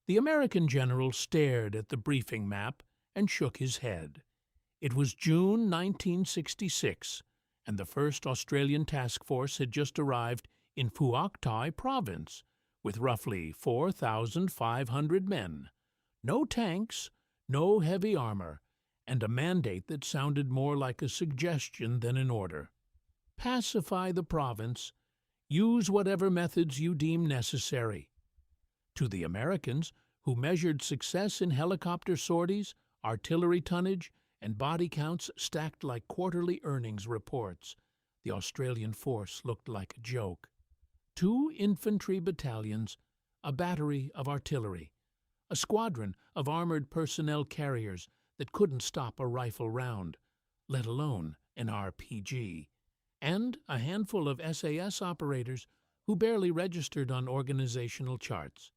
The American general stared at the briefing map and shook his head. It was June 1966, and the first Australian task force had just arrived in Phuoc Tuy Province, with roughly 4,500 men. No tanks, no heavy armor, and a mandate that sounded more like a suggestion than an order. Pacify the province. Use whatever methods you deem necessary. To the Americans, who measured success in helicopter sorties, artillery tonnage, and body counts stacked like quarterly earnings reports, the Australian force looked like a joke. 2 infantry battalions, a battery of artillery, a squadron of armored personnel carriers that couldn't stop a rifle round, let alone an RPG, and a handful of SAS operators who barely registered on organizational charts.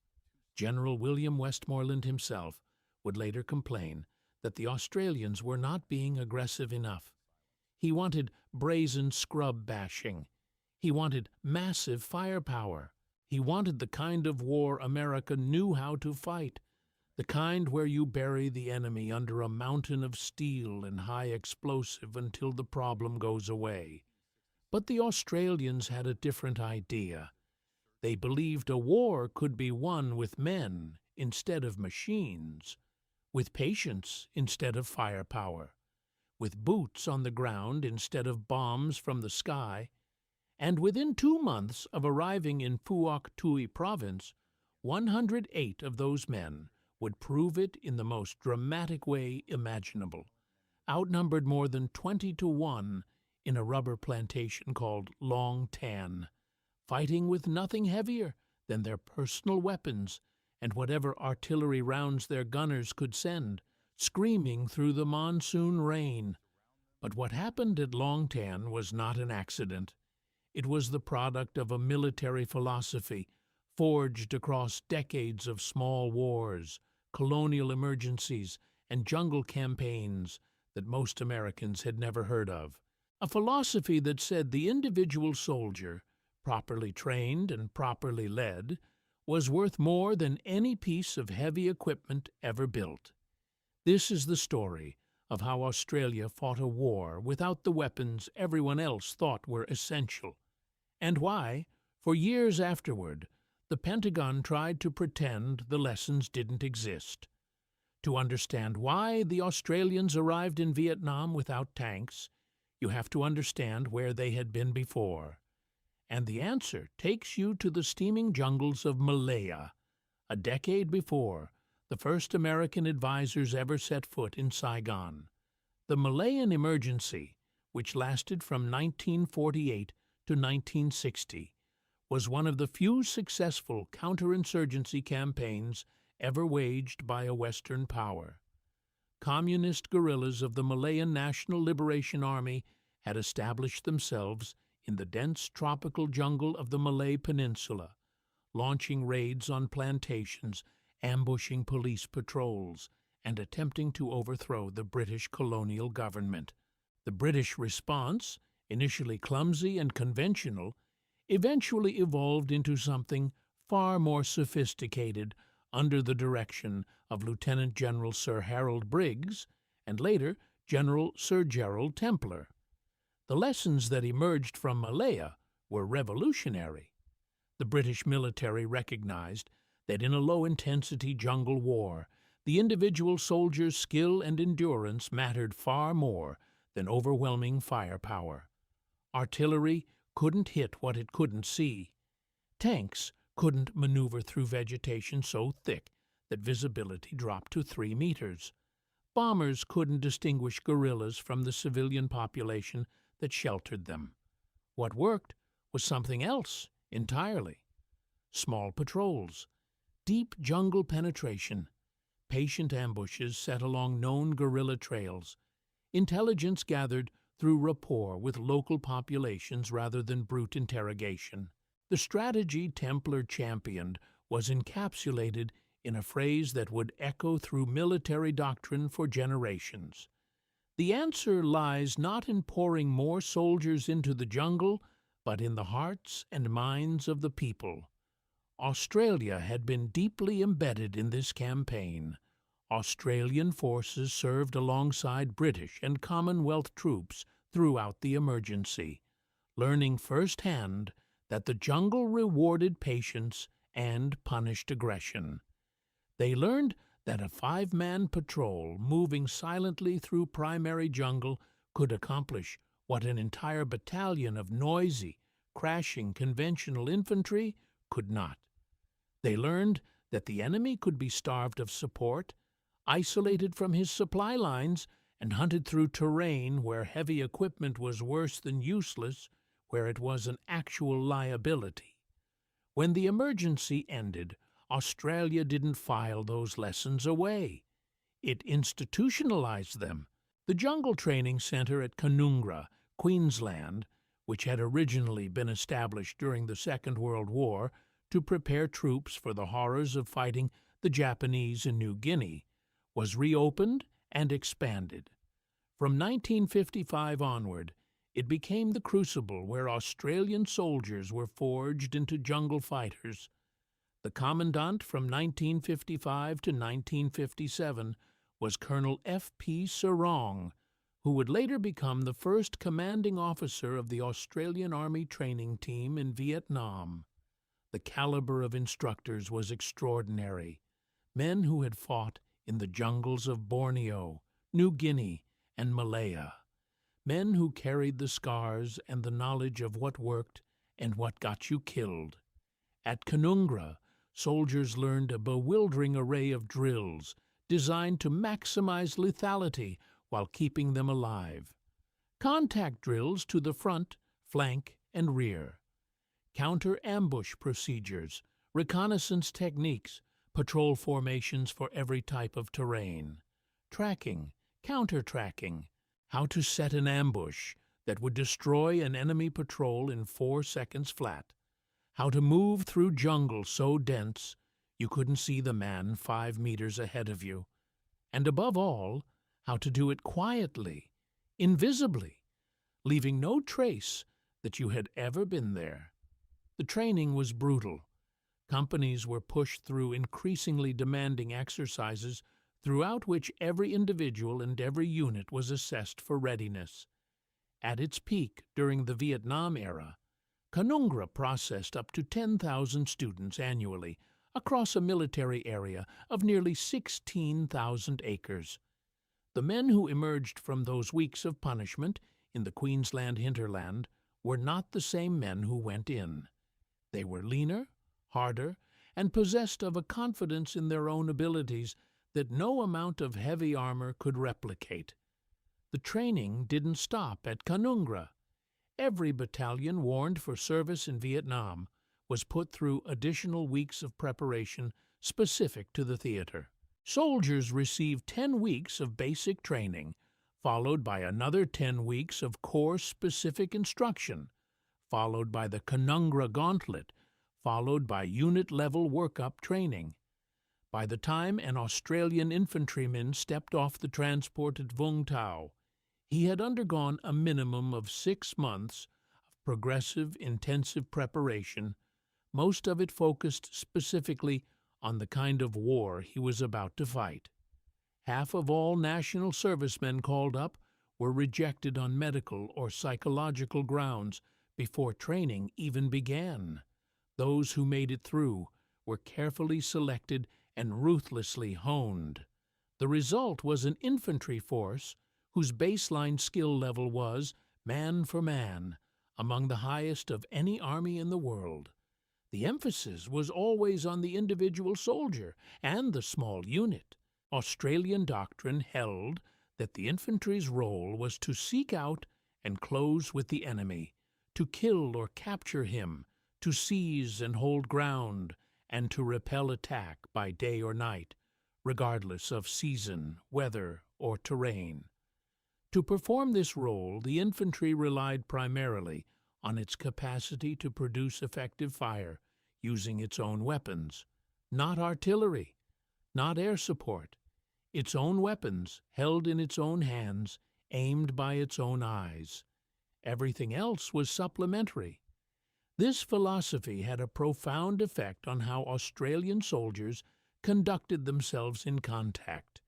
General William Westmoreland himself would later complain that the Australians were not being aggressive enough. He wanted brazen scrub bashing. He wanted massive firepower. He wanted the kind of war America knew how to fight, the kind where you bury the enemy under a mountain of steel and high explosive until the problem goes away. But the Australians had a different idea. They believed a war could be won with men instead of machines, with patience instead of firepower, with boots on the ground instead of bombs from the sky, and within 2 months of arriving in Phuoc Tuy Province, 108 of those men would prove it in the most dramatic way imaginable, outnumbered more than 20-1 in a rubber plantation called Long Tan, fighting with nothing heavier than their personal weapons and whatever artillery rounds their gunners could send, screaming through the monsoon rain. But what happened at Long Tan was not an accident. It was the product of a military philosophy forged across decades of small wars, colonial emergencies, and jungle campaigns that most Americans had never heard of. A philosophy that said the individual soldier, properly trained and properly led, was worth more than any piece of heavy equipment ever built. This is the story of how Australia fought a war without the weapons everyone else thought were essential, and why, for years afterward, the Pentagon tried to pretend the lessons didn't exist. To understand why the Australians arrived in Vietnam without tanks, you have to understand where they had been before. And the answer takes you to the steaming jungles of Malaya, a decade before the first American advisors ever set foot in Saigon. The Malayan emergency, which lasted from 1948 to 1960, was one of the few successful counterinsurgency campaigns ever waged by a Western power. Communist guerrillas of the Malayan National Liberation Army had established themselves in the dense tropical jungle of the Malay Peninsula, launching raids on plantations, ambushing police patrols, and attempting to overthrow the British colonial government. The British response, initially clumsy and conventional, eventually evolved into something far more sophisticated under the direction of Lieutenant General Sir Harold Briggs and later General Sir Gerald Templer. The lessons that emerged from Malaya were revolutionary. The British military recognized that in a low-intensity jungle war, the individual soldier's skill and endurance mattered far more than overwhelming firepower. Artillery couldn't hit what it couldn't see. Tanks couldn't maneuver through vegetation so thick that visibility dropped to 3 meters. Bombers couldn't distinguish guerrillas from the civilian population that sheltered them. What worked was something else entirely. Small patrols, deep jungle penetration, patient ambushes set along known guerrilla trails, intelligence gathered through rapport with local populations rather than brute interrogation. The strategy Templer championed was encapsulated in a phrase that would echo through military doctrine for generations. The answer lies not in pouring more soldiers into the jungle, but in the hearts and minds of the people. Australia had been deeply embedded in this campaign. Australian forces served alongside British and Commonwealth troops throughout the emergency, learning firsthand that the jungle rewarded patience and punished aggression. They learned that a five-man patrol moving silently through primary jungle could accomplish what an entire battalion of noisy, crashing conventional infantry could not. They learned that the enemy could be starved of support, isolated from his supply lines, and hunted through terrain where heavy equipment was worse than useless, where it was an actual liability. When the emergency ended, Australia didn't file those lessons away. It institutionalized them. The Jungle Training Centre at Canungra, Queensland, which had originally been established during the Second World War to prepare troops for the horrors of fighting the Japanese in New Guinea, was reopened and expanded. From 1955 onward, it became the crucible where Australian soldiers were forged into jungle fighters. The commandant from 1955 to 1957 was Colonel F.P. Sarong, who would later become the first commanding officer of the Australian Army training team in Vietnam. The caliber of instructors was extraordinary. Men who had fought in the jungles of Borneo, New Guinea, and Malaya. Men who carried the scars and the knowledge of what worked and what got you killed. At Canungra, soldiers learned a bewildering array of drills designed to maximize lethality while keeping them alive. Contact drills to the front, flank, and rear. Counter-ambush procedures, reconnaissance techniques, patrol formations for every type of terrain. Tracking, counter-tracking, how to set an ambush that would destroy an enemy patrol in 4 seconds flat. How to move through jungle so dense you couldn't see the man 5 meters ahead of you. And above all, how to do it quietly, invisibly, leaving no trace that you had ever been there. The training was brutal. Companies were pushed through increasingly demanding exercises throughout which every individual and every unit was assessed for readiness. At its peak during the Vietnam era, Canungra processed up to 10,000 students annually across a military area of nearly 16,000 acres. The men who emerged from those weeks of punishment in the Queensland hinterland were not the same men who went in. They were leaner, harder, and possessed of a confidence in their own abilities that no amount of heavy armor could replicate. The training didn't stop at Canungra. Every battalion warned for service in Vietnam was put through additional weeks of preparation specific to the theater. Soldiers received 10 weeks of basic training, followed by another 10 weeks of course-specific instruction, followed by the Canungra Gauntlet, followed by unit-level workup training. By the time an Australian infantryman stepped off the transport at Vung Tau, he had undergone a minimum of 6 months of progressive, intensive preparation, most of it focused specifically on the kind of war he was about to fight. Half of all national servicemen called up were rejected on medical or psychological grounds before training even began. Those who made it through were carefully selected and ruthlessly honed. The result was an infantry force whose baseline skill level was, man for man, among the highest of any army in the world. The emphasis was always on the individual soldier and the small unit. Australian doctrine held that the infantry's role was to seek out and close with the enemy, to kill or capture him, to seize and hold ground, and to repel attack by day or night, regardless of season, weather, or terrain. To perform this role, the infantry relied primarily on its capacity to produce effective fire using its own weapons, not artillery, not air support, its own weapons held in its own hands, aimed by its own eyes. Everything else was supplementary. This philosophy had a profound effect on how Australian soldiers conducted themselves in contact.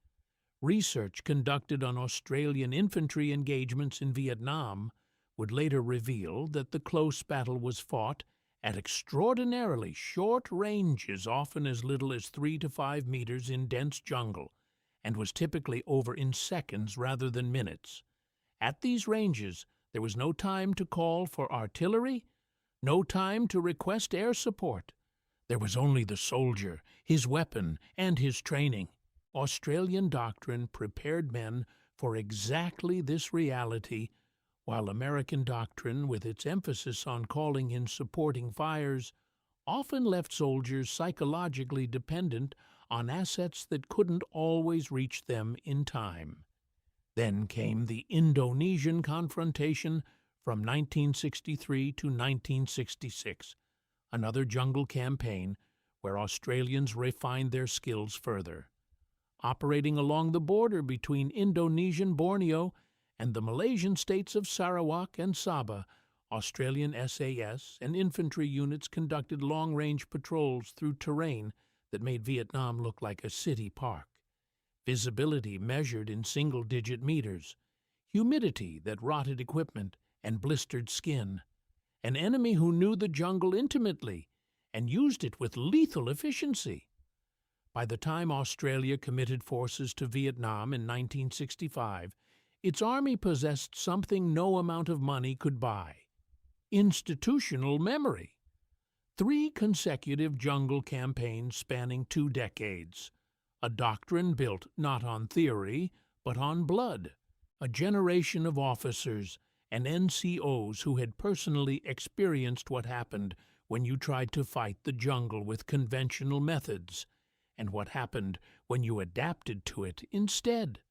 Research conducted on Australian infantry engagements in Vietnam would later reveal that the close battle was fought at extraordinarily short ranges, often as little as 3 to 5 meters in dense jungle, and was typically over in seconds rather than minutes. At these ranges, there was no time to call for artillery, no time to request air support. There was only the soldier, his weapon, and his training. Australian doctrine prepared men for exactly this reality, while American doctrine, with its emphasis on calling in supporting fires, often left soldiers psychologically dependent on assets that couldn't always reach them in time. Then came the Indonesian confrontation from 1963 to 1966, another jungle campaign where Australians refined their skills further. Operating along the border between Indonesian Borneo and the Malaysian states of Sarawak and Sabah, Australian SAS and infantry units conducted long-range patrols through terrain that made Vietnam look like a city park. Visibility measured in single-digit meters, humidity that rotted equipment and blistered skin, an enemy who knew the jungle intimately and used it with lethal efficiency. By the time Australia committed forces to Vietnam in 1965, its army possessed something no amount of money could buy: institutional memory. 3 consecutive jungle campaigns spanning 2 decades. A doctrine built not on theory, but on blood. A generation of officers and NCOs who had personally experienced what happened when you tried to fight the jungle with conventional methods, and what happened when you adapted to it instead.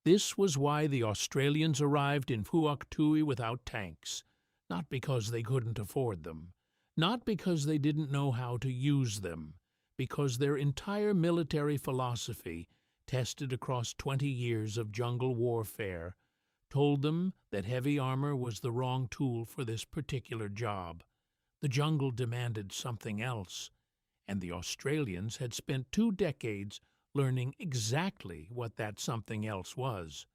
This was why the Australians arrived in Phuoc Tuy without tanks, not because they couldn't afford them, not because they didn't know how to use them, because their entire military philosophy, tested across 20 years of jungle warfare, told them that heavy armor was the wrong tool for this particular job. The jungle demanded something else, and the Australians had spent 2 decades learning exactly what that something else was.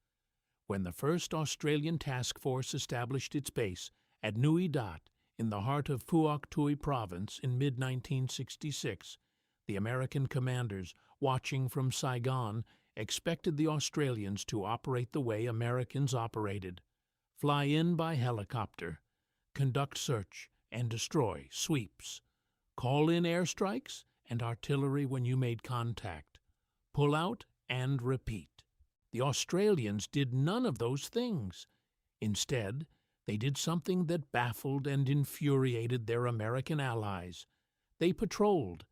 When the first Australian task force established its base at Nui Dat in the heart of Phuoc Tuy Province in mid-1966, the American commanders, watching from Saigon, expected the Australians to operate the way Americans operated: fly in by helicopter, conduct search and destroy sweeps, call in airstrikes and artillery when you made contact, pull out and repeat. The Australians did none of those things. Instead, they did something that baffled and infuriated their American allies. They patrolled,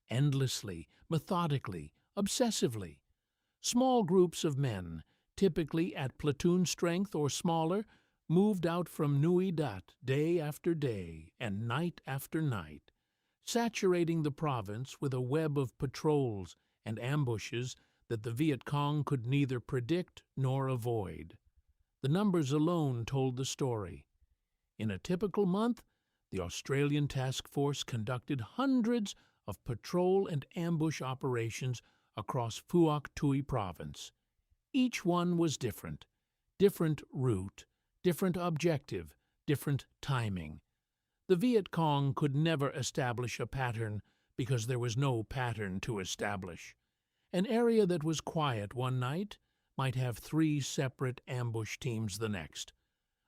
endlessly, methodically, obsessively. Small groups of men, typically at platoon strength or smaller, moved out from Nui Dat day after day and night after night, saturating the province with a web of patrols and ambushes that the Viet Cong could neither predict nor avoid. The numbers alone told the story. In a typical month, the Australian task force conducted hundreds of patrol and ambush operations across Phuoc Tuy Province. Each one was different route, different objective, different timing. The Viet Cong could never establish a pattern because there was no pattern to establish. An area that was quiet one night might have 3 separate ambush teams the next.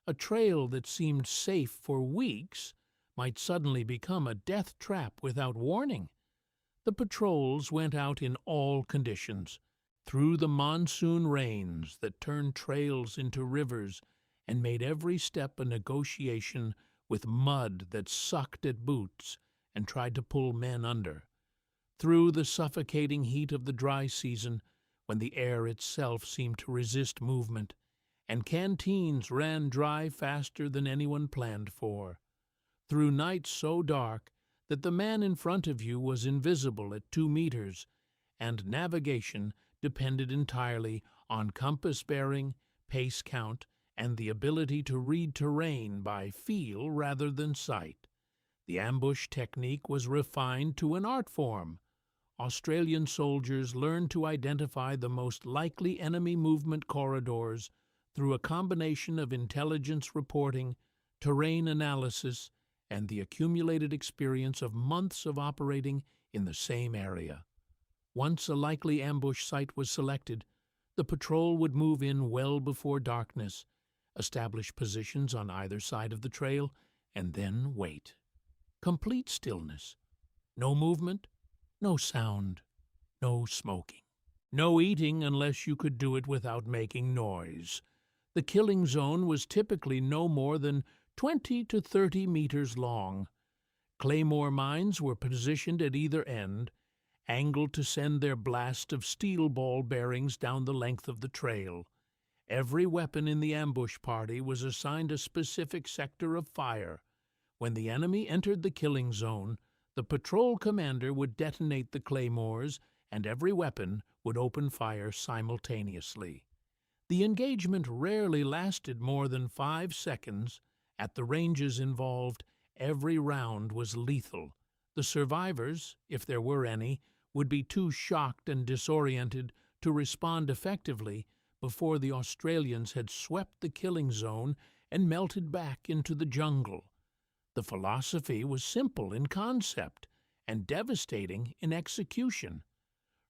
A trail that seemed safe for weeks might suddenly become a death trap without warning. The patrols went out in all conditions, through the monsoon rains that turned trails into rivers and made every step a negotiation with mud that sucked at boots and tried to pull men under, through the suffocating heat of the dry season when the air itself seemed to resist movement, and canteens ran dry faster than anyone planned for, through nights so dark that the man in front of you was invisible at 2 meters, and navigation depended entirely on compass bearing, pace count, and the ability to read terrain by feel rather than sight. The ambush technique was refined to an art form. Australian soldiers learned to identify the most likely enemy movement corridors through a combination of intelligence reporting, terrain analysis, and the accumulated experience of months of operating in the same area. Once a likely ambush site was selected, the patrol would move in well before darkness, establish positions on either side of the trail, and then wait. Complete stillness. No movement, no sound, no smoking. No eating unless you could do it without making noise. The killing zone was typically no more than 20 to 30 meters long. Claymore mines were positioned at either end, angled to send their blast of steel ball bearings down the length of the trail. Every weapon in the ambush party was assigned a specific sector of fire. When the enemy entered the killing zone, the patrol commander would detonate the claymores, and every weapon would open fire simultaneously. The engagement rarely lasted more than 5 seconds. At the ranges involved, every round was lethal. The survivors, if there were any, would be too shocked and disoriented to respond effectively before the Australians had swept the killing zone and melted back into the jungle. The philosophy was simple in concept and devastating in execution.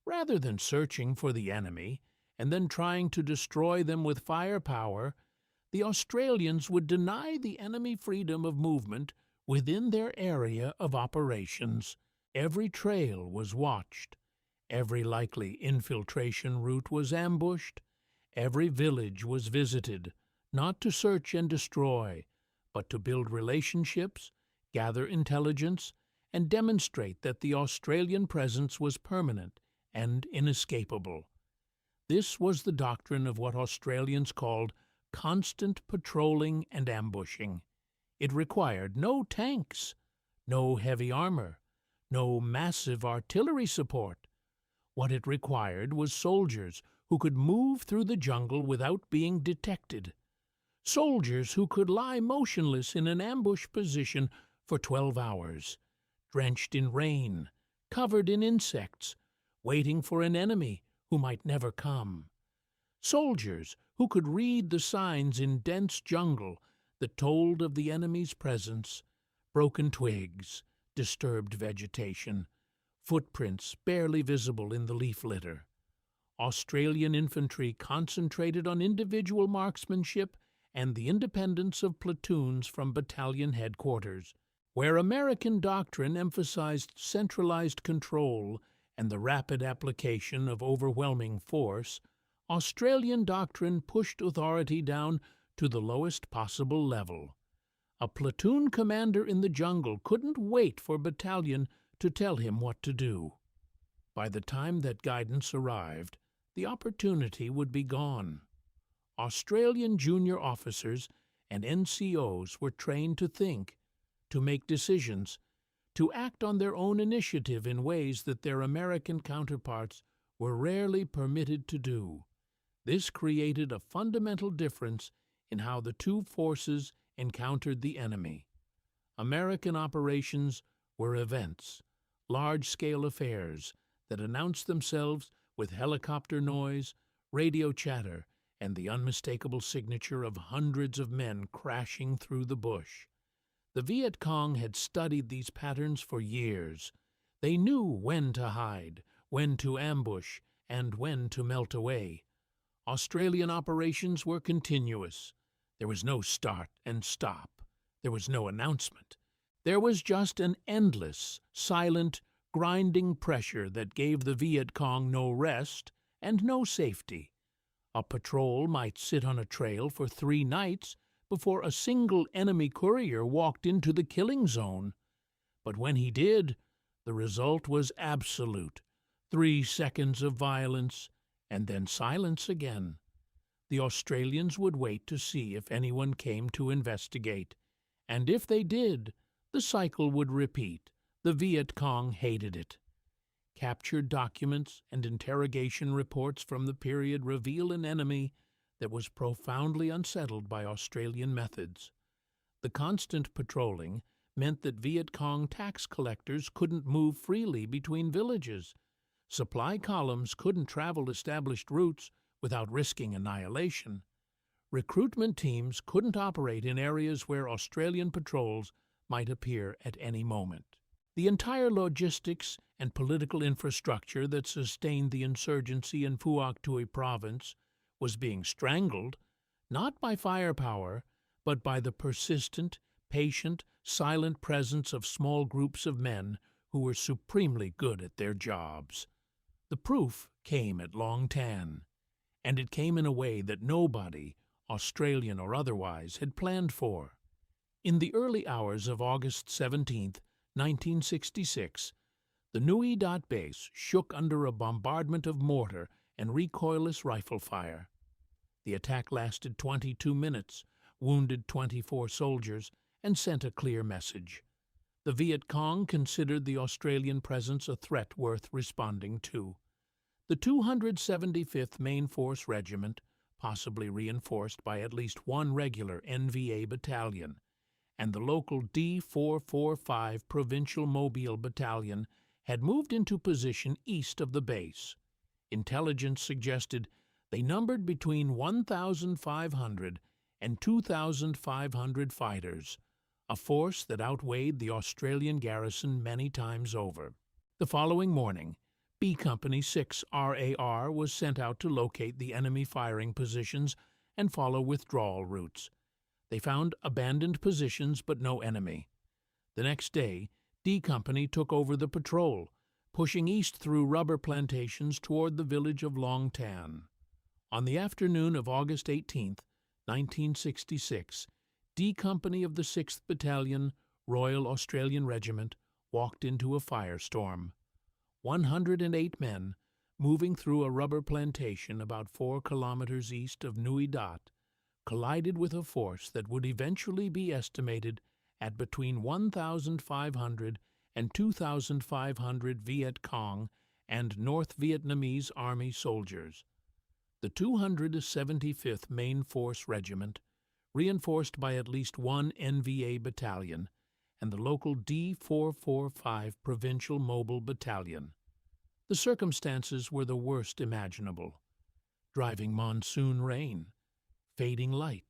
Rather than searching for the enemy and then trying to destroy them with firepower, the Australians would deny the enemy freedom of movement within their area of operations. Every trail was watched. Every likely infiltration route was ambushed. Every village was visited, not to search and destroy, but to build relationships, gather intelligence, and demonstrate that the Australian presence was permanent and inescapable. This was the doctrine of what Australians called constant patrolling and ambushing. It required no tanks, no heavy armor, no massive artillery support. What it required was soldiers who could move through the jungle without being detected. Soldiers who could lie motionless in an ambush position for 12 hours, drenched in rain, covered in insects, waiting for an enemy who might never come. Soldiers who could read the signs in dense jungle that told of the enemy's presence: broken twigs, disturbed vegetation, footprints barely visible in the leaf litter. Australian infantry concentrated on individual marksmanship and the independence of platoons from battalion headquarters. Where American doctrine emphasized centralized control and the rapid application of overwhelming force, Australian doctrine pushed authority down to the lowest possible level. A platoon commander in the jungle couldn't wait for battalion to tell him what to do. By the time that guidance arrived, the opportunity would be gone. Australian junior officers and NCOs were trained to think, to make decisions, to act on their own initiative in ways that their American counterparts were rarely permitted to do. This created a fundamental difference in how the two forces encountered the enemy. American operations were events, large-scale affairs that announced themselves with helicopter noise, radio chatter, and the unmistakable signature of hundreds of men crashing through the bush. The Viet Cong had studied these patterns for years. They knew when to hide, when to ambush, and when to melt away. Australian operations were continuous. There was no start and stop. There was no announcement. There was just an endless, silent, grinding pressure that gave the Viet Cong no rest and no safety. A patrol might sit on a trail for 3 nights before a single enemy courier walked into the killing zone. But when he did, the result was absolute. 3 seconds of violence, and then silence again. The Australians would wait to see if anyone came to investigate, and if they did, the cycle would repeat. The Viet Cong hated it. Captured documents and interrogation reports from the period reveal an enemy that was profoundly unsettled by Australian methods. The constant patrolling meant that Viet Cong tax collectors couldn't move freely between villages. Supply columns couldn't travel established routes without risking annihilation. Recruitment teams couldn't operate in areas where Australian patrols might appear at any moment. The entire logistics and political infrastructure that sustained the insurgency in Phuoc Tuy Province was being strangled, not by firepower, but by the persistent, patient, silent presence of small groups of men who were supremely good at their jobs. The proof came at Long Tan, and it came in a way that nobody, Australian or otherwise, had planned for. In the early hours of August 17, 1966, the Nui Dat base shook under a bombardment of mortar and recoilless rifle fire. The attack lasted 22 minutes, wounded 24 soldiers, and sent a clear message. The Viet Cong considered the Australian presence a threat worth responding to. The 275th Main Force Regiment, possibly reinforced by at least one regular NVA battalion, and the local D445 Provincial Mobile Battalion had moved into position east of the base. Intelligence suggested they numbered between 1,500 and 2,500 fighters, a force that outweighed the Australian garrison many times over. The following morning, B Company 6 RAR was sent out to locate the enemy firing positions and follow withdrawal routes. They found abandoned positions but no enemy. The next day, D Company took over the patrol, pushing east through rubber plantations toward the village of Long Tan. On the afternoon of August 18, 1966, D Company of the 6th Battalion, Royal Australian Regiment, walked into a firestorm. 108 men, moving through a rubber plantation about 4 kilometers east of Nui Dat, collided with a force that would eventually be estimated at between 1,500 and 2,500 Viet Cong and North Vietnamese Army soldiers. The 275th Main Force Regiment, reinforced by at least one NVA battalion, and the local D445 Provincial Mobile Battalion. The circumstances were the worst imaginable. Driving monsoon rain, fading light,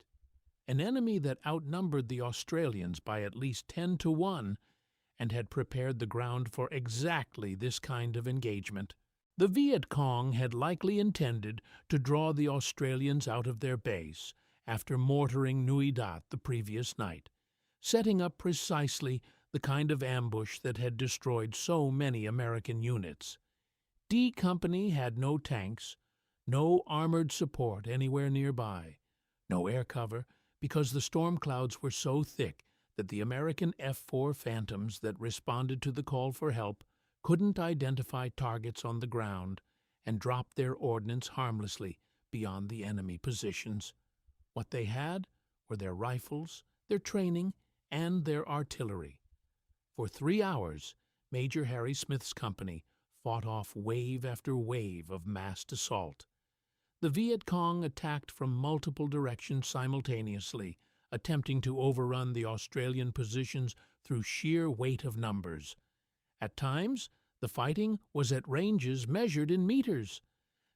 an enemy that outnumbered the Australians by at least 10 to 1 and had prepared the ground for exactly this kind of engagement. The Viet Cong had likely intended to draw the Australians out of their base after mortaring Nui Dat the previous night, setting up precisely the kind of ambush that had destroyed so many American units. D Company had no tanks, no armored support anywhere nearby, no air cover because the storm clouds were so thick that the American F-4 Phantoms that responded to the call for help couldn't identify targets on the ground and dropped their ordnance harmlessly beyond the enemy positions. What they had were their rifles, their training, and their artillery. For 3 hours, Major Harry Smith's company fought off wave after wave of massed assault. The Viet Cong attacked from multiple directions simultaneously, attempting to overrun the Australian positions through sheer weight of numbers. At times, the fighting was at ranges measured in meters.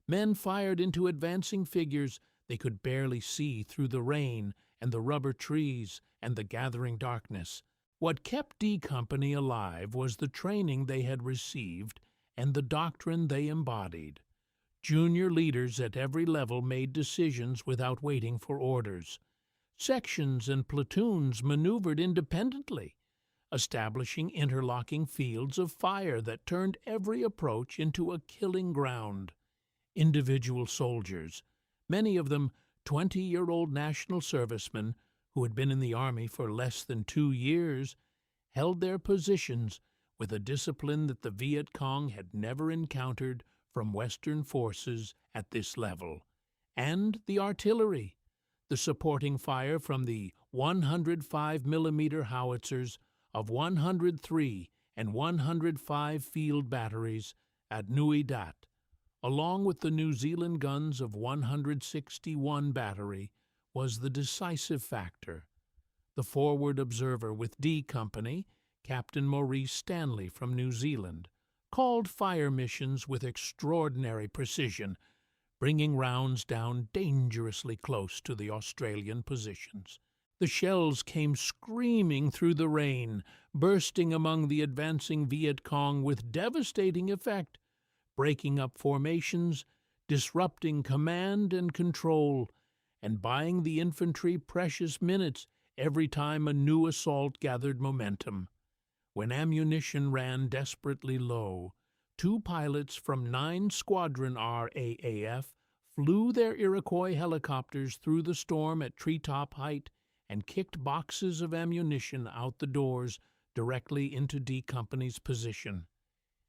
Men fired into advancing figures they could barely see through the rain and the rubber trees and the gathering darkness. What kept D Company alive was the training they had received and the doctrine they embodied. Junior leaders at every level made decisions without waiting for orders. Sections and platoons maneuvered independently, establishing interlocking fields of fire that turned every approach into a killing ground. Individual soldiers, many of them 20-year-old national servicemen who had been in the Army for less than 2 years, held their positions with a discipline that the Viet Cong had never encountered from Western forces at this level. And the artillery, the supporting fire from the 105mm howitzers of 103 and 105 field batteries at Nui Dat, along with the New Zealand guns of 161 battery, was the decisive factor. The forward observer with D Company, Captain Maurice Stanley from New Zealand, called fire missions with extraordinary precision, bringing rounds down dangerously close to the Australian positions. The shells came screaming through the rain, bursting among the advancing Viet Cong with devastating effect, breaking up formations, disrupting command and control, and buying the infantry precious minutes every time a new assault gathered momentum. When ammunition ran desperately low, 2 pilots from 9 Squadron RAAF flew their Iroquois helicopters through the storm at treetop height and kicked boxes of ammunition out the doors directly into D Company's position.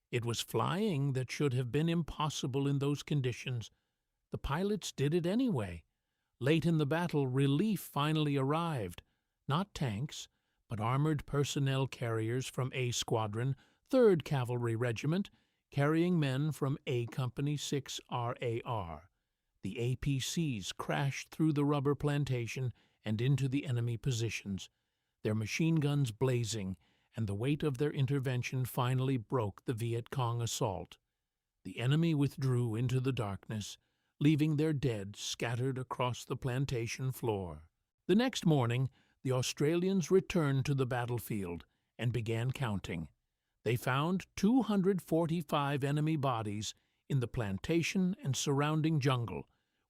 It was flying that should have been impossible in those conditions. The pilots did it anyway. Late in the battle, relief finally arrived. Not tanks, but armored personnel carriers from A Squadron, 3rd Cavalry Regiment, carrying men from A Company 6 RAR. The APCs crashed through the rubber plantation and into the enemy positions, their machine guns blazing, and the weight of their intervention finally broke the Viet Cong assault. The enemy withdrew into the darkness, leaving their dead scattered across the plantation floor. The next morning, the Australians returned to the battlefield and began counting. They found 245 enemy bodies in the plantation and surrounding jungle,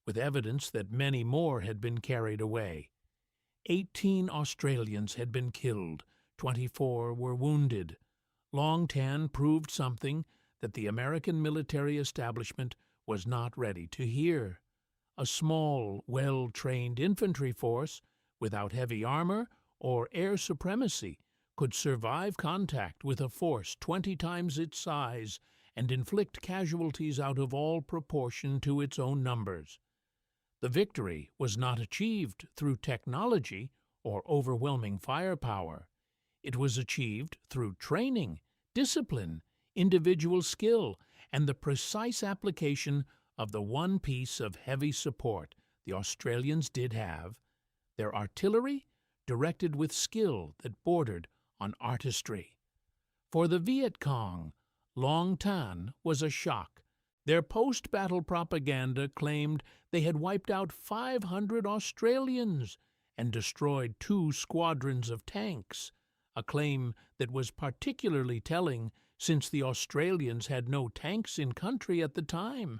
with evidence that many more had been carried away. 18 Australians had been killed, 24 were wounded. Long Tan proved something that the American military establishment was not ready to hear. A small, well-trained infantry force, without heavy armor or air supremacy, could survive contact with a force 20 times its size and inflict casualties out of all proportion to its own numbers. The victory was not achieved through technology or overwhelming firepower. It was achieved through training, discipline, individual skill, and the precise application of the one piece of heavy support the Australians did have: their artillery, directed with skill that bordered on artistry. For the Viet Cong, Long Tan was a shock. Their post-battle propaganda claimed they had wiped out 500 Australians and destroyed 2 squadrons of tanks, a claim that was particularly telling since the Australians had no tanks in country at the time.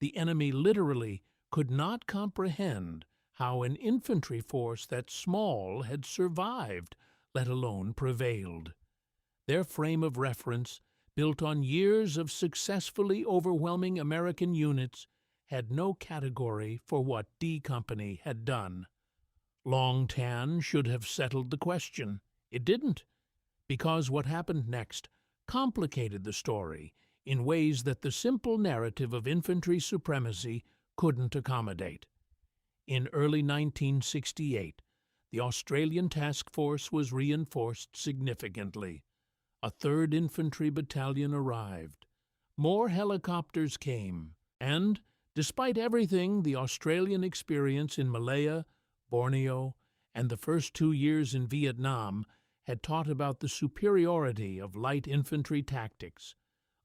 The enemy literally could not comprehend how an infantry force that small had survived, let alone prevailed. Their frame of reference, built on years of successfully overwhelming American units, had no category for what D Company had done. Long Tan should have settled the question. It didn't, because what happened next complicated the story in ways that the simple narrative of infantry supremacy couldn't accommodate. In early 1968, the Australian task force was reinforced significantly. A 3rd Infantry Battalion arrived. More helicopters came, and, despite everything the Australian experience in Malaya, Borneo, and the first 2 years in Vietnam had taught about the superiority of light infantry tactics,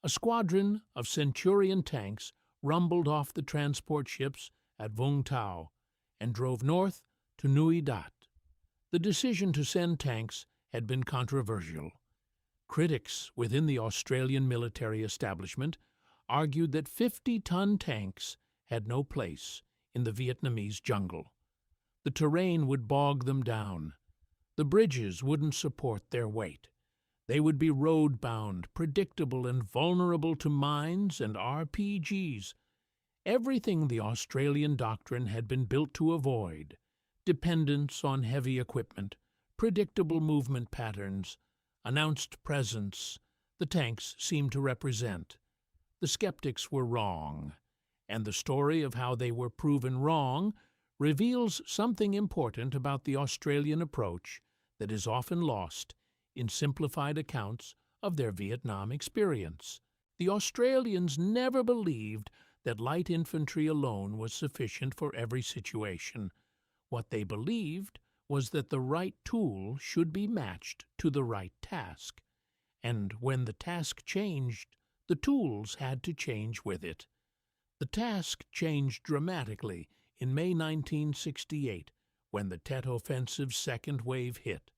a squadron of Centurion tanks rumbled off the transport ships at Vung Tau and drove north to Nui Dat. The decision to send tanks had been controversial. Critics within the Australian military establishment argued that 50-ton tanks had no place in the Vietnamese jungle. The terrain would bog them down. The bridges wouldn't support their weight. They would be road-bound, predictable, and vulnerable to mines and RPGs. Everything the Australian doctrine had been built to avoid: dependence on heavy equipment, predictable movement patterns, announced presence, the tanks seemed to represent. The skeptics were wrong, and the story of how they were proven wrong reveals something important about the Australian approach that is often lost in simplified accounts of their Vietnam experience. The Australians never believed that light infantry alone was sufficient for every situation. What they believed was that the right tool should be matched to the right task, and when the task changed, the tools had to change with it. The task changed dramatically in May 1968 when the Tet Offensive's second wave hit.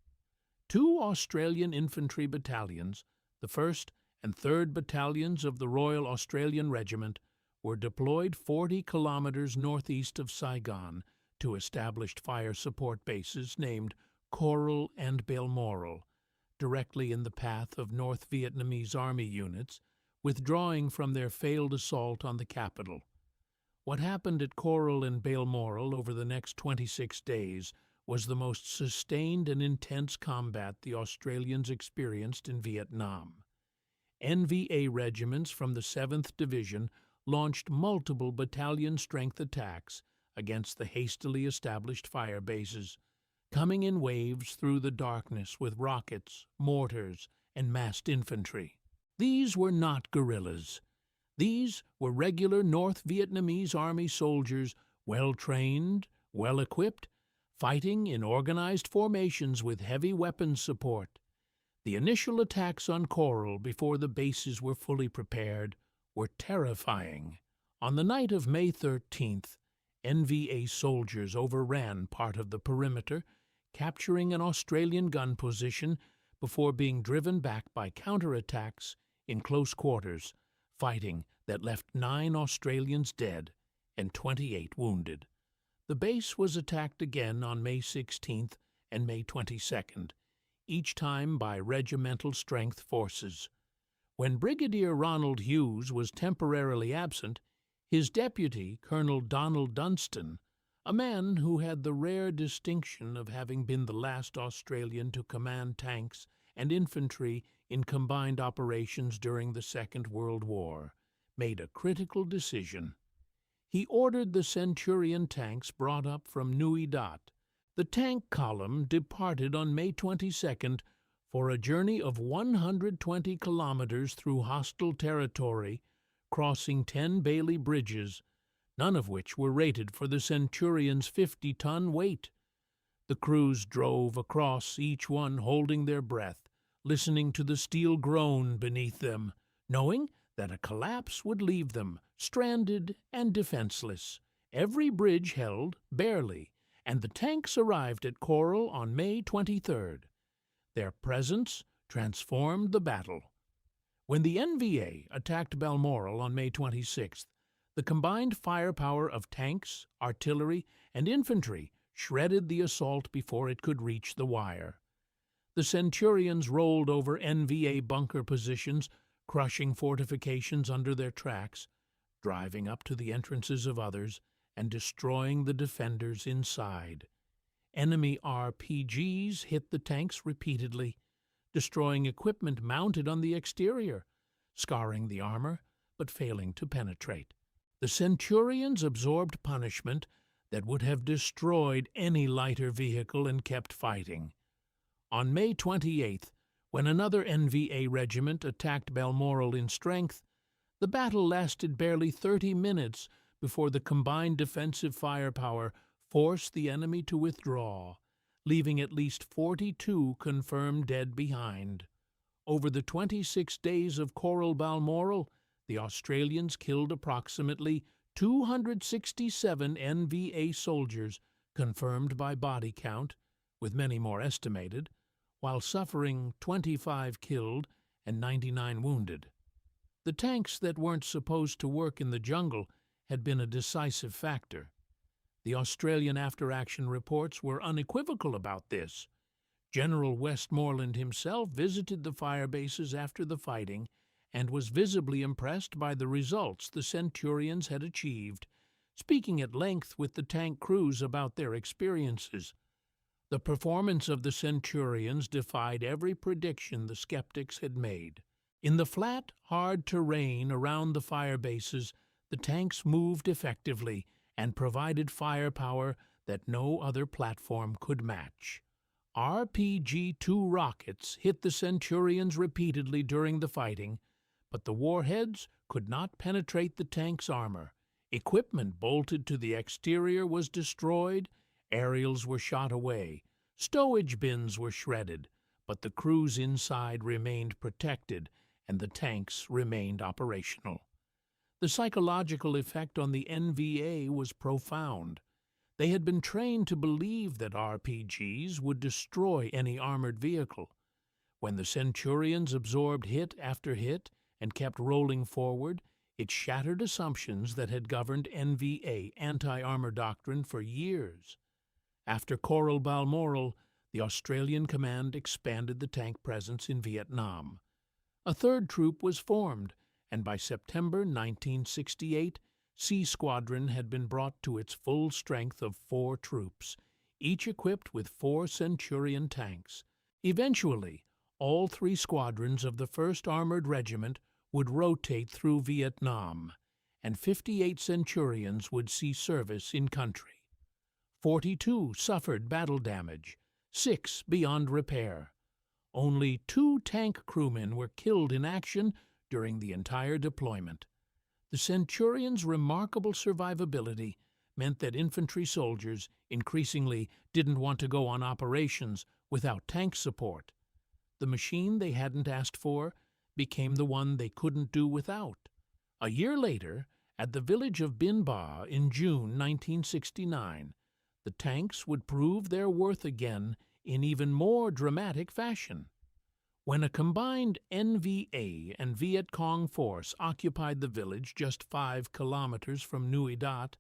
Two Australian infantry battalions, the 1st and 3rd Battalions of the Royal Australian Regiment, were deployed 40 kilometers northeast of Saigon to established fire support bases named Coral and Balmoral, directly in the path of North Vietnamese Army units withdrawing from their failed assault on the capital. What happened at Coral and Balmoral over the next 26 days was the most sustained and intense combat the Australians experienced in Vietnam. NVA regiments from the 7th Division launched multiple battalion-strength attacks against the hastily established fire bases, coming in waves through the darkness with rockets, mortars, and massed infantry. These were not guerrillas. These were regular North Vietnamese Army soldiers, well-trained, well-equipped, fighting in organized formations with heavy weapons support. The initial attacks on Coral before the bases were fully prepared were terrifying. On the night of May 13th, NVA soldiers overran part of the perimeter, capturing an Australian gun position before being driven back by counterattacks in close quarters, fighting that left 9 Australians dead and 28 wounded. The base was attacked again on May 16th and May 22nd, each time by regimental strength forces. When Brigadier Ronald Hughes was temporarily absent, his deputy, Colonel Donald Dunstan, a man who had the rare distinction of having been the last Australian to command tanks and infantry in combined operations during the Second World War, made a critical decision. He ordered the Centurion tanks brought up from Nui Dat. The tank column departed on May 22nd for a journey of 120 kilometers through hostile territory, crossing 10 Bailey bridges, none of which were rated for the Centurion's 50-ton weight. The crews drove across, each one holding their breath, listening to the steel groan beneath them, knowing that a collapse would leave them stranded and defenseless. Every bridge held, barely, and the tanks arrived at Coral on May 23rd. Their presence transformed the battle. When the NVA attacked Balmoral on May 26th, the combined firepower of tanks, artillery, and infantry shredded the assault before it could reach the wire. The Centurions rolled over NVA bunker positions, crushing fortifications under their tracks, driving up to the entrances of others, and destroying the defenders inside. Enemy RPGs hit the tanks repeatedly, destroying equipment mounted on the exterior, scarring the armor, but failing to penetrate. The Centurions absorbed punishment that would have destroyed any lighter vehicle and kept fighting. On May 28th, when another NVA regiment attacked Balmoral in strength, the battle lasted barely 30 minutes before the combined defensive firepower forced the enemy to withdraw, leaving at least 42 confirmed dead behind. Over the 26 days of Coral Balmoral, the Australians killed approximately 267 NVA soldiers, confirmed by body count, with many more estimated, while suffering 25 killed and 99 wounded. The tanks that weren't supposed to work in the jungle had been a decisive factor. The Australian after-action reports were unequivocal about this. General Westmoreland himself visited the fire bases after the fighting and was visibly impressed by the results the Centurions had achieved, speaking at length with the tank crews about their experiences. The performance of the Centurions defied every prediction the skeptics had made. In the flat, hard terrain around the fire bases, the tanks moved effectively and provided firepower that no other platform could match. RPG-2 rockets hit the Centurions repeatedly during the fighting, but the warheads could not penetrate the tank's armor. Equipment bolted to the exterior was destroyed, aerials were shot away, Stowage bins were shredded, but the crews inside remained protected and the tanks remained operational. The psychological effect on the NVA was profound. They had been trained to believe that RPGs would destroy any armored vehicle. When the Centurions absorbed hit after hit and kept rolling forward, it shattered assumptions that had governed NVA anti-armor doctrine for years. After Coral Balmoral, the Australian command expanded the tank presence in Vietnam. A third troop was formed, and by September 1968, C Squadron had been brought to its full strength of 4 troops, each equipped with 4 Centurion tanks. Eventually, all 3 squadrons of the 1st Armored Regiment would rotate through Vietnam, and 58 Centurions would see service in country. 42 suffered battle damage, 6 beyond repair. Only 2 tank crewmen were killed in action during the entire deployment. The Centurions' remarkable survivability meant that infantry soldiers increasingly didn't want to go on operations without tank support. The machine they hadn't asked for became the one they couldn't do without. A year later, at the village of Bin Ba in June 1969, the tanks would prove their worth again in even more dramatic fashion. When a combined NVA and Viet Cong force occupied the village just 5 kilometers from Nui Dat,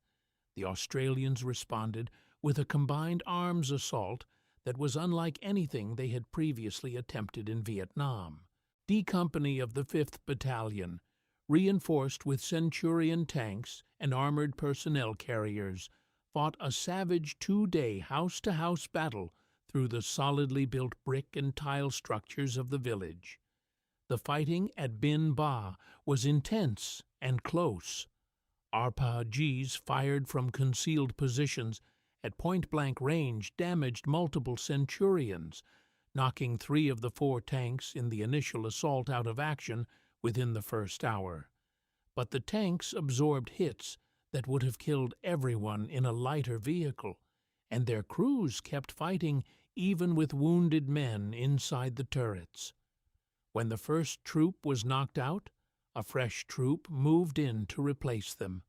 the Australians responded with a combined arms assault that was unlike anything they had previously attempted in Vietnam. D Company of the 5th Battalion, reinforced with Centurion tanks and armored personnel carriers, fought a savage 2-day house-to-house battle through the solidly built brick and tile structures of the village. The fighting at Bin Ba was intense and close. RPGs fired from concealed positions at point-blank range damaged multiple Centurions, knocking 3 of the 4 tanks in the initial assault out of action within the first hour. But the tanks absorbed hits that would have killed everyone in a lighter vehicle, and their crews kept fighting even with wounded men inside the turrets. When the first troop was knocked out, a fresh troop moved in to replace them.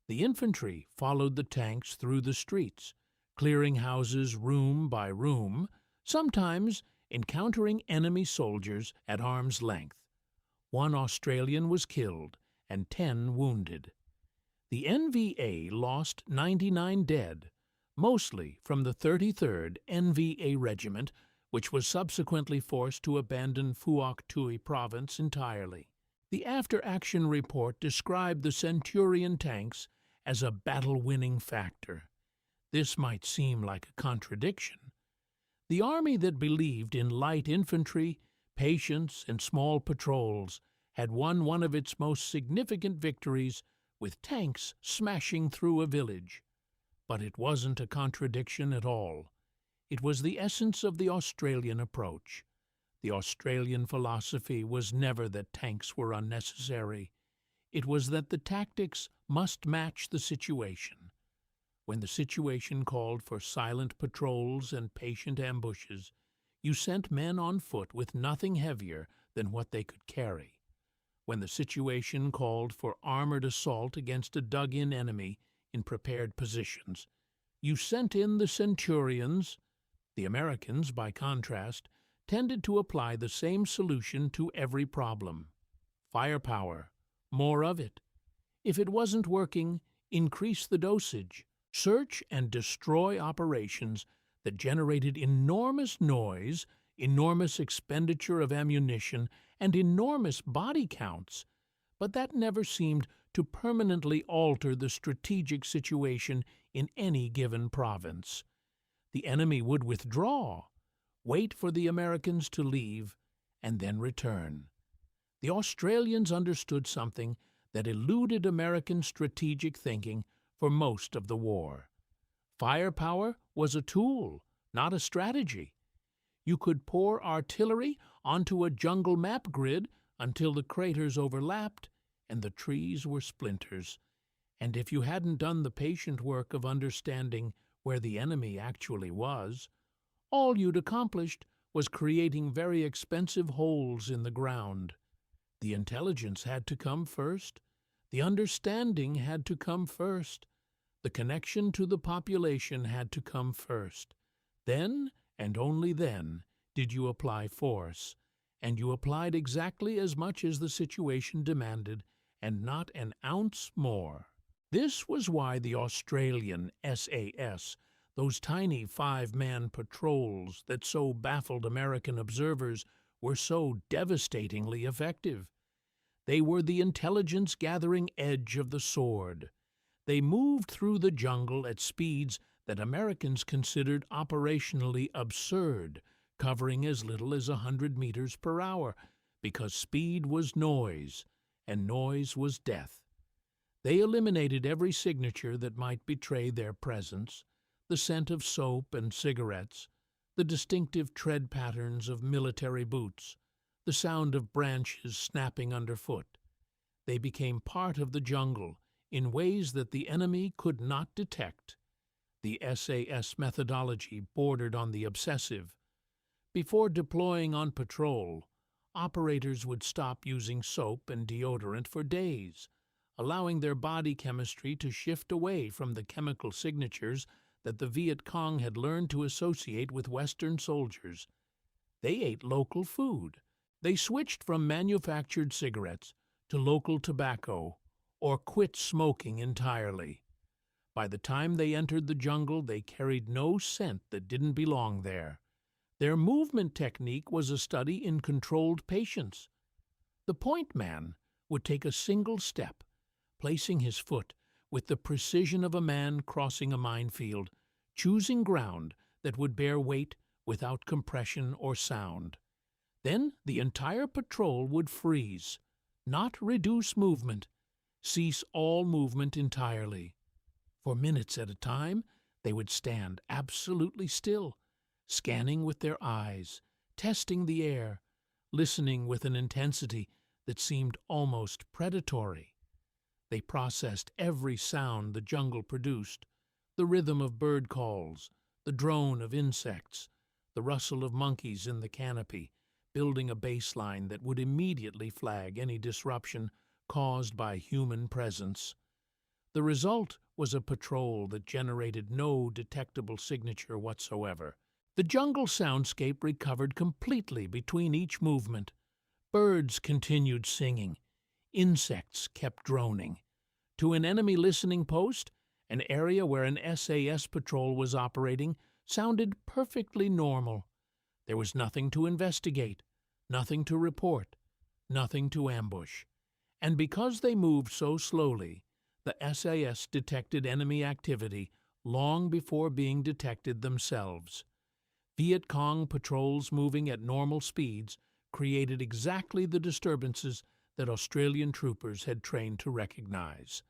The infantry followed the tanks through the streets, clearing houses room by room, sometimes encountering enemy soldiers at arm's length. 1 Australian was killed and 10 wounded. The NVA lost 99 dead, mostly from the 33rd NVA Regiment, which was subsequently forced to abandon Phuoc Tuy Province entirely. The after-action report described the Centurion tanks as a battle-winning factor. This might seem like a contradiction. The army that believed in light infantry, patience, and small patrols had won one of its most significant victories with tanks smashing through a village. But it wasn't a contradiction at all. It was the essence of the Australian approach. The Australian philosophy was never that tanks were unnecessary. It was that the tactics must match the situation. When the situation called for silent patrols and patient ambushes, you sent men on foot with nothing heavier than what they could carry. When the situation called for armored assault against a dug-in enemy in prepared positions, you sent in the Centurions. The Americans, by contrast, tended to apply the same solution to every problem. Firepower, more of it. If it wasn't working, increase the dosage. Search and destroy operations that generated enormous noise, enormous expenditure of ammunition, and enormous body counts, but that never seemed to permanently alter the strategic situation in any given province. The enemy would withdraw, wait for the Americans to leave, and then return. The Australians understood something that eluded American strategic thinking for most of the war. Firepower was a tool, not a strategy. You could pour artillery onto a jungle map grid until the craters overlapped and the trees were splinters. And if you hadn't done the patient work of understanding where the enemy actually was, All you'd accomplished was creating very expensive holes in the ground. The intelligence had to come first. The understanding had to come first. The connection to the population had to come first. Then, and only then, did you apply force, and you applied exactly as much as the situation demanded, and not an ounce more. This was why the Australian SAS, those tiny five-man patrols that so baffled American observers, were so devastatingly effective. They were the intelligence-gathering edge of the sword. They moved through the jungle at speeds that Americans considered operationally absurd, covering as little as 100 meters per hour, because speed was noise, and noise was death. They eliminated every signature that might betray their presence, the scent of soap and cigarettes, the distinctive tread patterns of military boots, the sound of branches snapping underfoot. They became part of the jungle in ways that the enemy could not detect. The SAS methodology bordered on the obsessive. Before deploying on patrol, operators would stop using soap and deodorant for days, allowing their body chemistry to shift away from the chemical signatures that the Viet Cong had learned to associate with Western soldiers. They ate local food. They switched from manufactured cigarettes to local tobacco, or quit smoking entirely. By the time they entered the jungle, they carried no scent that didn't belong there. Their movement technique was a study in controlled patience. The point man would take a single step, placing his foot with the precision of a man crossing a minefield, choosing ground that would bear weight without compression or sound. Then the entire patrol would freeze, not reduce movement, cease all movement entirely. For minutes at a time, they would stand absolutely still, scanning with their eyes, testing the air, listening with an intensity that seemed almost predatory. They processed every sound the jungle produced, the rhythm of bird calls, the drone of insects, the rustle of monkeys in the canopy, building a baseline that would immediately flag any disruption caused by human presence. The result was a patrol that generated no detectable signature whatsoever. The jungle soundscape recovered completely between each movement. Birds continued singing. Insects kept droning. To an enemy listening post, an area where an SAS patrol was operating sounded perfectly normal. There was nothing to investigate, nothing to report, nothing to ambush. And because they moved so slowly, the SAS detected enemy activity long before being detected themselves. Viet Cong patrols moving at normal speeds created exactly the disturbances that Australian troopers had trained to recognize.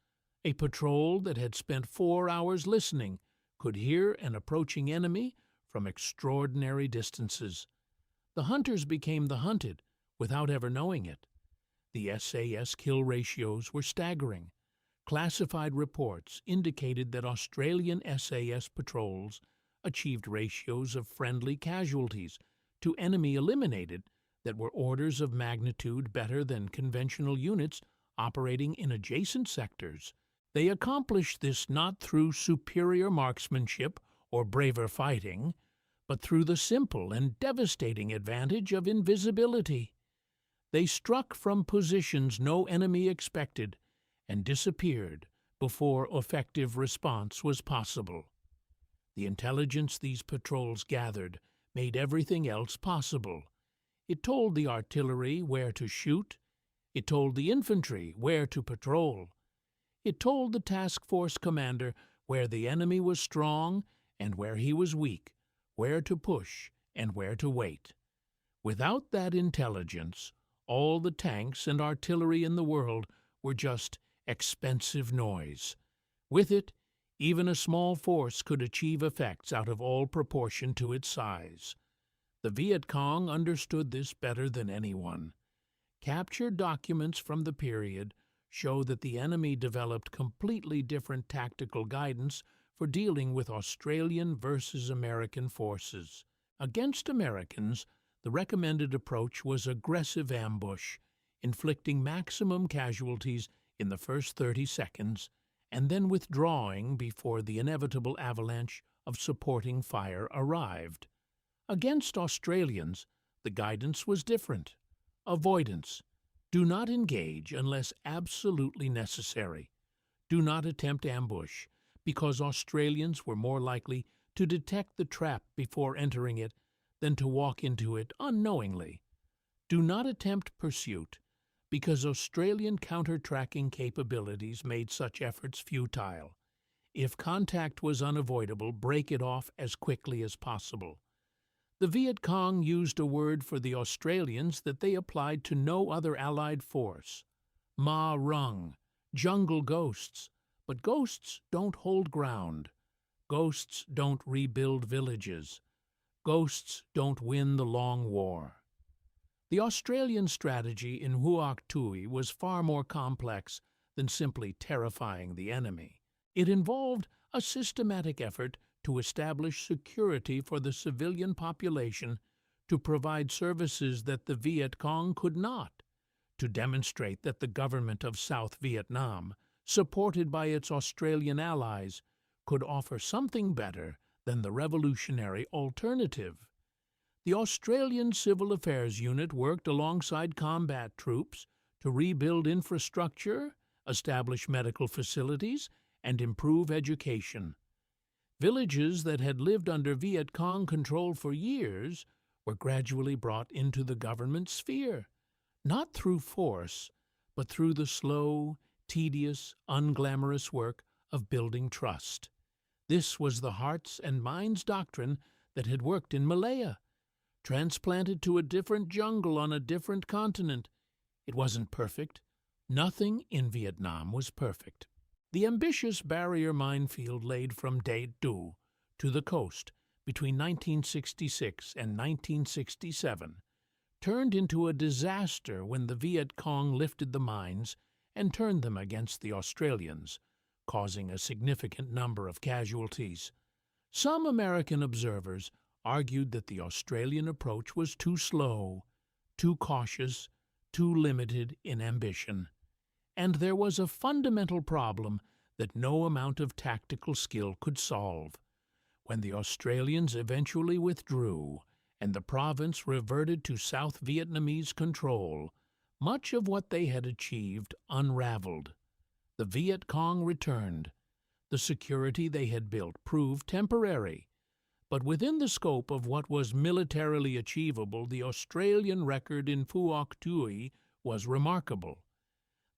A patrol that had spent 4 hours listening could hear an approaching enemy from extraordinary distances. The hunters became the hunted without ever knowing it. The SAS kill ratios were staggering. Classified reports indicated that Australian SAS patrols achieved ratios of friendly casualties to enemy eliminated that were orders of magnitude better than conventional units operating in adjacent sectors. They accomplished this not through superior marksmanship or braver fighting, but through the simple and devastating advantage of invisibility. They struck from positions no enemy expected and disappeared before effective response was possible. The intelligence these patrols gathered made everything else possible. It told the artillery where to shoot. It told the infantry where to patrol. It told the task force commander where the enemy was strong and where he was weak, where to push and where to wait. Without that intelligence, all the tanks and artillery in the world were just expensive noise. With it, even a small force could achieve effects out of all proportion to its size. The Viet Cong understood this better than anyone. Captured documents from the period show that the enemy developed completely different tactical guidance for dealing with Australian versus American forces. Against Americans, the recommended approach was aggressive ambush, inflicting maximum casualties in the first 30 seconds, and then withdrawing before the inevitable avalanche of supporting fire arrived. Against Australians, the guidance was different. Avoidance. Do not engage unless absolutely necessary. Do not attempt ambush, because Australians were more likely to detect the trap before entering it than to walk into it unknowingly. Do not attempt pursuit, because Australian counter-tracking capabilities made such efforts futile. If contact was unavoidable, break it off as quickly as possible. The Viet Cong used a word for the Australians that they applied to no other Allied force: Ma Rung, jungle ghosts. But ghosts don't hold ground. Ghosts don't rebuild villages. Ghosts don't win the long war. The Australian strategy in Phuoc Tuy was far more complex than simply terrifying the enemy. It involved a systematic effort to establish security for the civilian population, to provide services that the Viet Cong could not, to demonstrate that the government of South Vietnam, supported by its Australian allies, could offer something better than the revolutionary alternative. The Australian Civil Affairs Unit worked alongside combat troops to rebuild infrastructure, establish medical facilities, and improve education. Villages that had lived under Viet Cong control for years were gradually brought into the government sphere, not through force, but through the slow, tedious, unglamorous work of building trust. This was the hearts and minds doctrine that had worked in Malaya. Transplanted to a different jungle on a different continent, it wasn't perfect. Nothing in Vietnam was perfect. The ambitious barrier minefield laid from Daet Du to the coast between 1966 and 1967 turned into a disaster when the Viet Cong lifted the mines and turned them against the Australians, causing a significant number of casualties. Some American observers argued that the Australian approach was too slow, too cautious, too limited in ambition. And there was a fundamental problem that no amount of tactical skill could solve. When the Australians eventually withdrew and the province reverted to South Vietnamese control, much of what they had achieved unraveled. The Viet Cong returned. The security they had built proved temporary. But within the scope of what was militarily achievable, the Australian record in Phuoc Tuy was remarkable.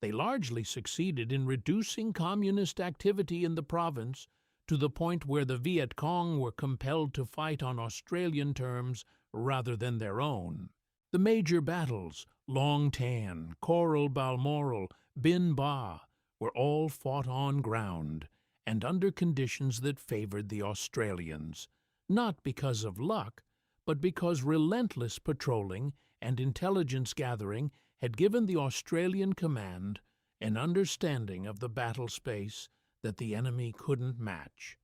They largely succeeded in reducing communist activity in the province to the point where the Viet Cong were compelled to fight on Australian terms rather than their own. The major battles, Long Tan, Coral Balmoral, Bin Ba, were all fought on ground and under conditions that favored the Australians, not because of luck, but because relentless patrolling and intelligence gathering had given the Australian command an understanding of the battle space that the enemy couldn't match.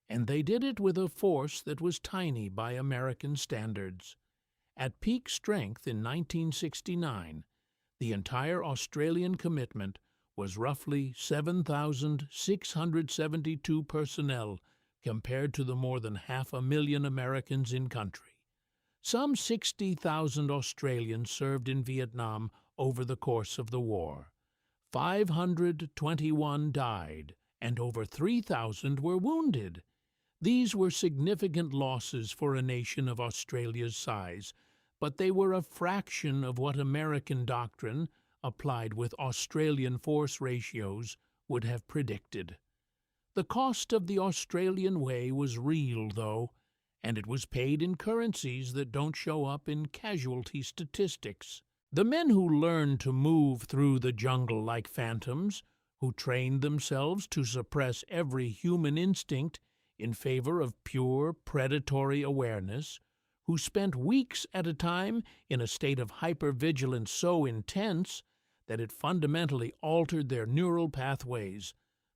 And they did it with a force that was tiny by American standards. At peak strength in 1969, the entire Australian commitment was roughly 7,672 personnel compared to the more than 500,000 Americans in country. Some 60,000 Australians served in Vietnam over the course of the war. 521 died, and over 3,000 were wounded. These were significant losses for a nation of Australia's size, but they were a fraction of what American doctrine, applied with Australian force ratios, would have predicted. The cost of the Australian way was real, though, and it was paid in currencies that don't show up in casualty statistics. The men who learned to move through the jungle like phantoms, who trained themselves to suppress every human instinct in favor of pure predatory awareness, who spent weeks at a time in a state of hypervigilance so intense that it fundamentally altered their neural pathways,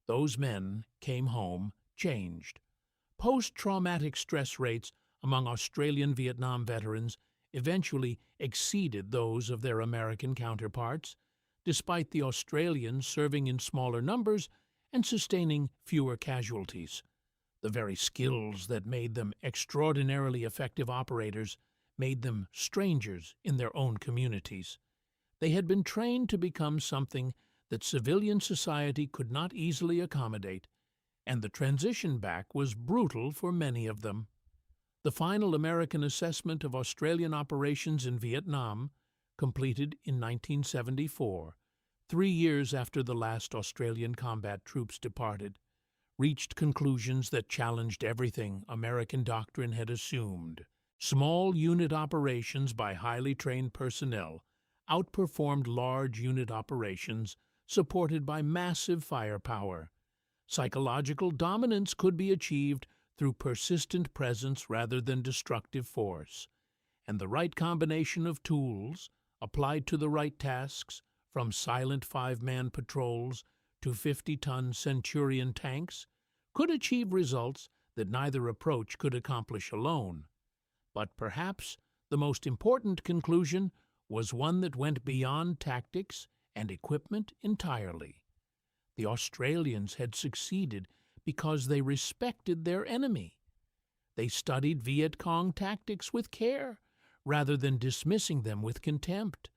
those men came home changed. Post-traumatic stress rates among Australian Vietnam veterans eventually exceeded those of their American counterparts, despite the Australians serving in smaller numbers and sustaining fewer casualties. The very skills that made them extraordinarily effective operators made them strangers in their own communities. They had been trained to become something that civilian society could not easily accommodate, and the transition back was brutal for many of them. The final American assessment of Australian operations in Vietnam, completed in 1974, 3 years after the last Australian combat troops departed, reached conclusions that challenged everything American doctrine had assumed. Small unit operations by highly trained personnel outperformed large unit operations supported by massive firepower. Psychological dominance could be achieved through persistent presence rather than destructive force, and the right combination of tools, applied to the right tasks, from silent 5-man patrols to 50-ton Centurion tanks, could achieve results that neither approach could accomplish alone. But perhaps the most important conclusion was one that went beyond tactics and equipment entirely. The Australians had succeeded because they respected their enemy. They studied Viet Cong tactics with care, rather than dismissing them with contempt.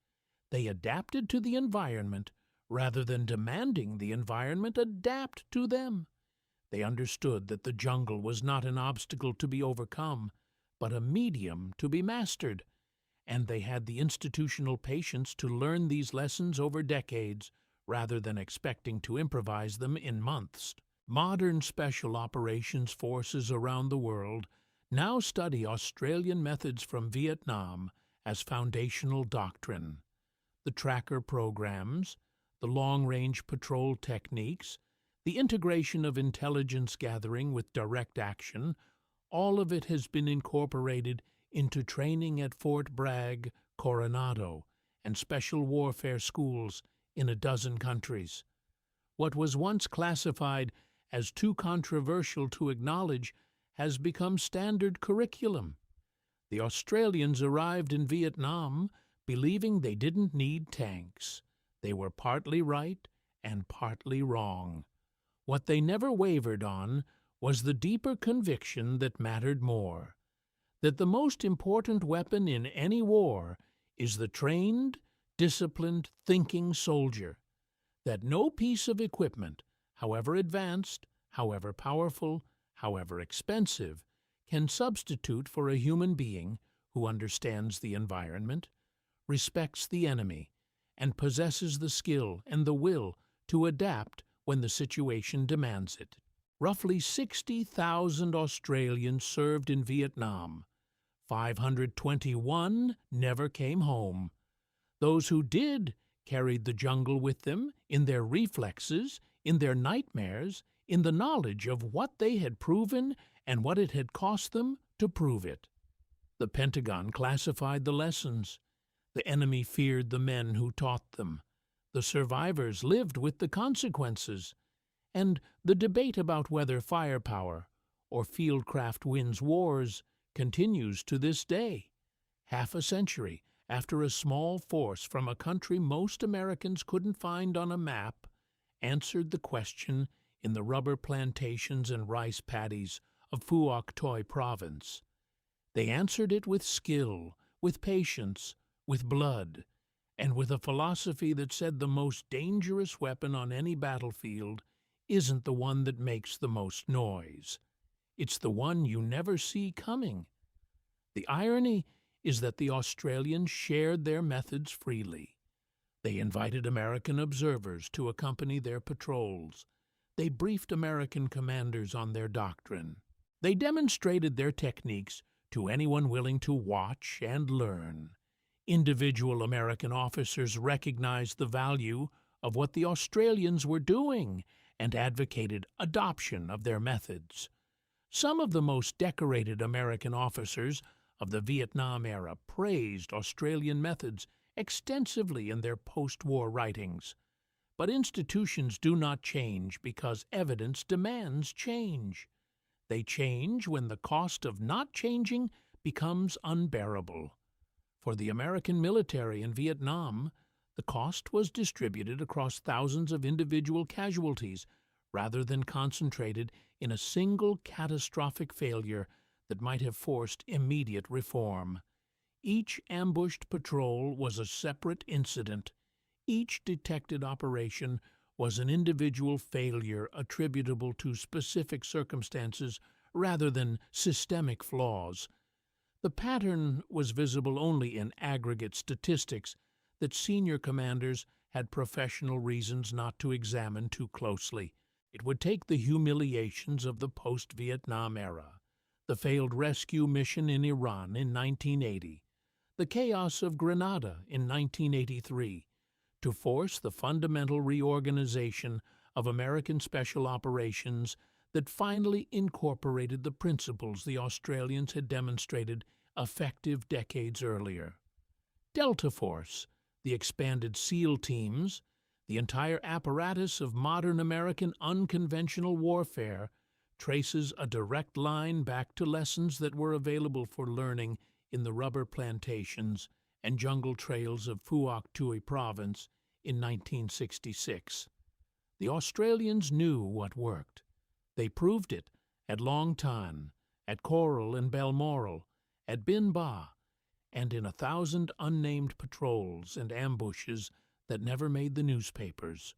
They adapted to the environment, rather than demanding the environment adapt to them. They understood that the jungle was not an obstacle to be overcome, but a medium to be mastered, and they had the institutional patience to learn these lessons over decades, rather than expecting to improvise them in months. Modern special operations forces around the world now study Australian methods from Vietnam as foundational doctrine. The tracker programs, the long-range patrol techniques, the integration of intelligence gathering with direct action, all of it has been incorporated into training at Fort Bragg, Coronado, and special warfare schools in a dozen countries. What was once classified as too controversial to acknowledge has become standard curriculum. The Australians arrived in Vietnam believing they didn't need tanks. They were partly right and partly wrong. What they never wavered on was the deeper conviction that mattered more, that the most important weapon in any war is the trained, disciplined, thinking soldier, that no piece of equipment, however advanced, however powerful, however expensive, can substitute for a human being who understands the environment, respects the enemy, and possesses the skill and the will to adapt when the situation demands it. Roughly 60,000 Australians served in Vietnam. 521 never came home. Those who did carried the jungle with them in their reflexes, in their nightmares, in the knowledge of what they had proven and what it had cost them to prove it. The Pentagon classified the lessons. The enemy feared the men who taught them. The survivors lived with the consequences. And the debate about whether firepower or fieldcraft wins wars continues to this day. Half a century after a small force from a country most Americans couldn't find on a map answered the question in the rubber plantations and rice paddies of Phuoc Tuy Province. They answered it with skill, with patience, with blood, and with a philosophy that said the most dangerous weapon on any battlefield isn't the one that makes the most noise. It's the one you never see coming. The irony is that the Australians shared their methods freely. They invited American observers to accompany their patrols. They briefed American commanders on their doctrine. They demonstrated their techniques to anyone willing to watch and learn. Individual American officers recognized the value of what the Australians were doing and advocated adoption of their methods. Some of the most decorated American officers of the Vietnam era praised Australian methods extensively in their post-war writings. But institutions do not change because evidence demands change. They change when the cost of not changing becomes unbearable. For the American military in Vietnam, the cost was distributed across thousands of individual casualties rather than concentrated in a single catastrophic failure that might have forced immediate reform. Each ambushed patrol was a separate incident. Each detected operation was an individual failure attributable to specific circumstances rather than systemic flaws. The pattern was visible only in aggregate statistics that senior commanders had professional reasons not to examine too closely. It would take the humiliations of the post-Vietnam era, the failed rescue mission in Iran in 1980, the chaos of Grenada in 1983, to force the fundamental reorganization of American special operations that finally incorporated the principles the Australians had demonstrated effective decades earlier. Delta Force, the expanded SEAL teams, the entire apparatus of modern American unconventional warfare traces a direct line back to lessons that were available for learning in the rubber plantations and jungle trails of Phuoc Tuy Province in 1966. The Australians knew what worked. They proved it at Long Tan, at Coral and Balmoral, at Bin Ba, and in 1,000 unnamed patrols and ambushes that never made the newspapers.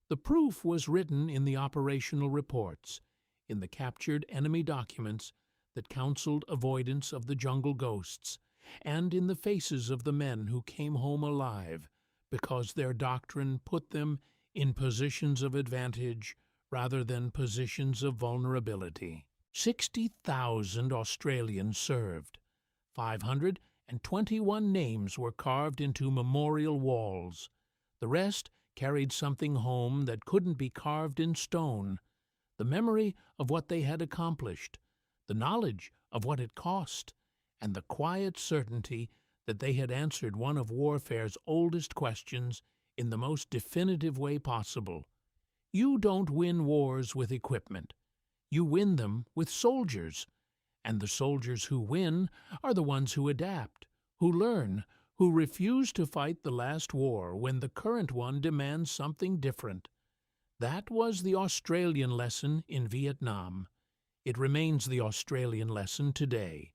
The proof was written in the operational reports, in the captured enemy documents that counseled avoidance of the jungle ghosts, and in the faces of the men who came home alive because their doctrine put them in positions of advantage rather than positions of vulnerability. 60,000 Australians served. 521 names were carved into memorial walls. The rest carried something home that couldn't be carved in stone: the memory of what they had accomplished, the knowledge of what it cost, and the quiet certainty that they had answered one of warfare's oldest questions in the most definitive way possible. You don't win wars with equipment. You win them with soldiers. And the soldiers who win are the ones who adapt, who learn, who refuse to fight the last war when the current one demands something different. That was the Australian lesson in Vietnam. It remains the Australian lesson today.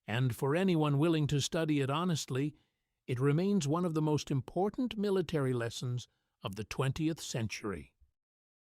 And for anyone willing to study it honestly, it remains one of the most important military lessons of the 20th century.